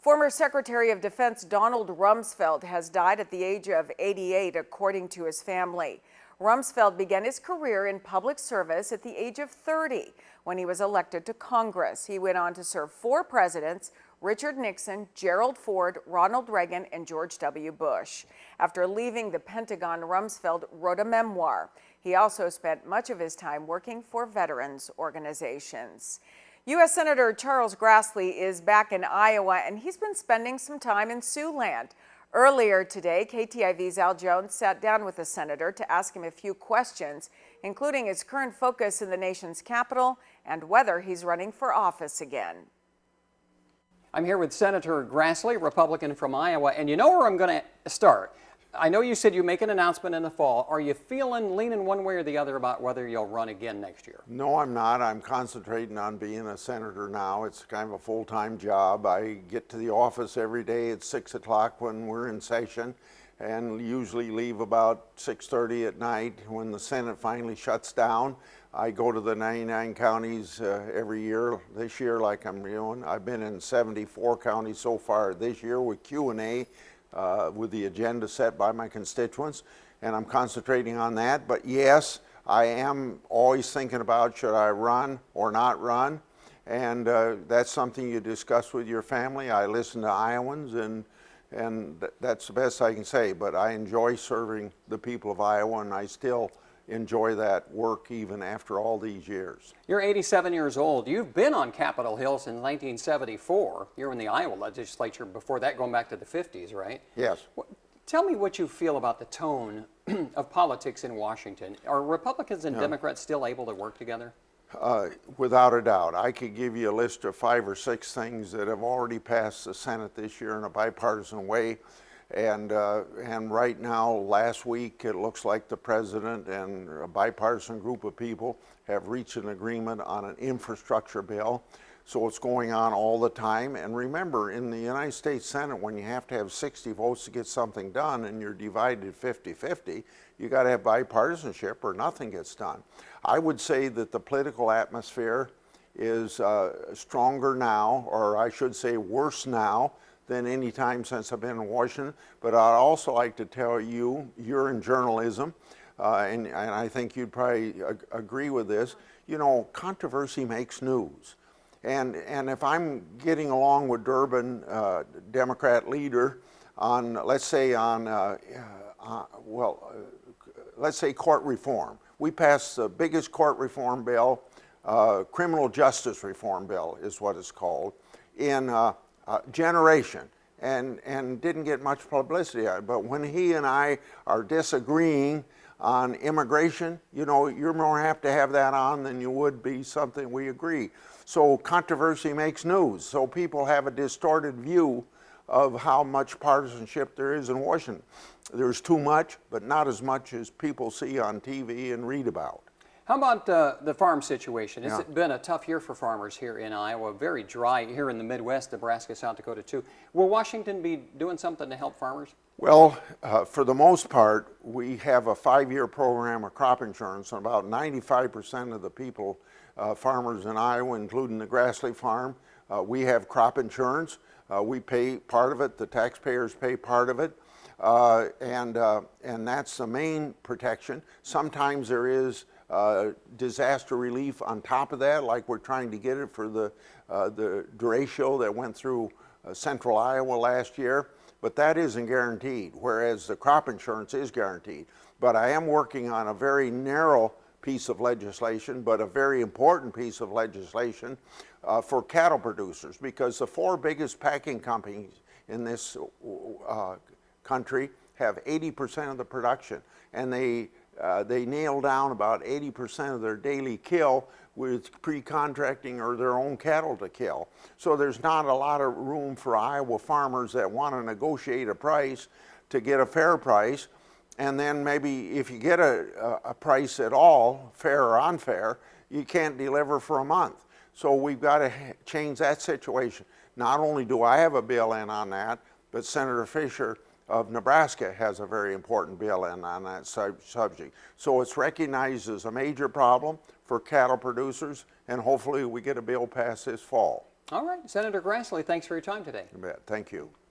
Former Secretary of Defense Donald Rumsfeld has died at the age of 88, according to his family. Rumsfeld began his career in public service at the age of 30 when he was elected to Congress. He went on to serve 4 presidents: Richard Nixon, Gerald Ford, Ronald Reagan, and George W. Bush. After leaving the Pentagon, Rumsfeld wrote a memoir. He also spent much of his time working for veterans organizations. U.S. Senator Charles Grassley is back in Iowa, and he's been spending some time in Siouxland. Earlier today, KTIV's Al Joens sat down with the senator to ask him a few questions, including his current focus in the nation's capital and whether he's running for office again. I'm here with Senator Grassley, Republican from Iowa, and you know where I'm going to start. I know you said you make an announcement in the fall. Are you leaning one way or the other about whether you'll run again next year? No, I'm not. I'm concentrating on being a senator now. It's kind of a full-time job. I get to the office every day at 6 o'clock when we're in session, and usually leave about 6:30 at night when the Senate finally shuts down. I go to the 99 counties every year. This year, like I'm doing, I've been in 74 counties so far this year with Q&A. With the agenda set by my constituents, and I'm concentrating on that. But yes, I am always thinking about, should I run or not run, and that's something you discuss with your family. I listen to Iowans, and that's the best I can say, but I enjoy serving the people of Iowa, and I still enjoy that work even after all these years. You're 87 years old. You've been on Capitol Hill since 1974. You're in the Iowa legislature before that, going back to the 50s, right? Yes. Tell me what you feel about the tone of politics in Washington. Are Republicans and Democrats still able to work together? Without a doubt. I could give you a list of 5 or 6 things that have already passed the Senate this year in a bipartisan way. And right now, last week, it looks like the president and a bipartisan group of people have reached an agreement on an infrastructure bill. So it's going on all the time. And remember, in the United States Senate, when you have to have 60 votes to get something done and you're divided 50-50, you got to have bipartisanship or nothing gets done. I would say that the political atmosphere is stronger now, or I should say worse now, than any time since I've been in Washington. But I'd also like to tell you, you're in journalism, and I think you'd probably agree with this, you know, controversy makes news. And if I'm getting along with Durbin, Democrat leader, on, let's say court reform. We passed the biggest court reform bill, criminal justice reform bill is what it's called, in generation, and didn't get much publicity on it. But when he and I are disagreeing on immigration, you know, you're more apt to have that on than you would be something we agree. So controversy makes news. So people have a distorted view of how much partisanship there is in Washington. There's too much, but not as much as people see on TV and read about. How about the farm situation? It's been a tough year for farmers here in Iowa, very dry here in the Midwest, Nebraska, South Dakota too. Will Washington be doing something to help farmers? Well, for the most part, we have a 5-year program of crop insurance, and about 95% of the people, farmers in Iowa, including the Grassley farm, we have crop insurance. We pay part of it, the taxpayers pay part of it. And that's the main protection. Sometimes there is disaster relief on top of that, like we're trying to get it for the derecho that went through central Iowa last year, but that isn't guaranteed, whereas the crop insurance is guaranteed. But I am working on a very narrow piece of legislation, but a very important piece of legislation for cattle producers, because the 4 biggest packing companies in this country have 80% of the production, and they nail down about 80% of their daily kill with pre-contracting or their own cattle to kill. So there's not a lot of room for Iowa farmers that want to negotiate a price to get a fair price, and then maybe if you get a price at all, fair or unfair, you can't deliver for a month. So we've got to change that situation. Not only do I have a bill in on that, but Senator Fisher of Nebraska has a very important bill in on that subject. So it's recognized as a major problem for cattle producers, and hopefully we get a bill passed this fall. All right, Senator Grassley, thanks for your time today. You bet. Thank you.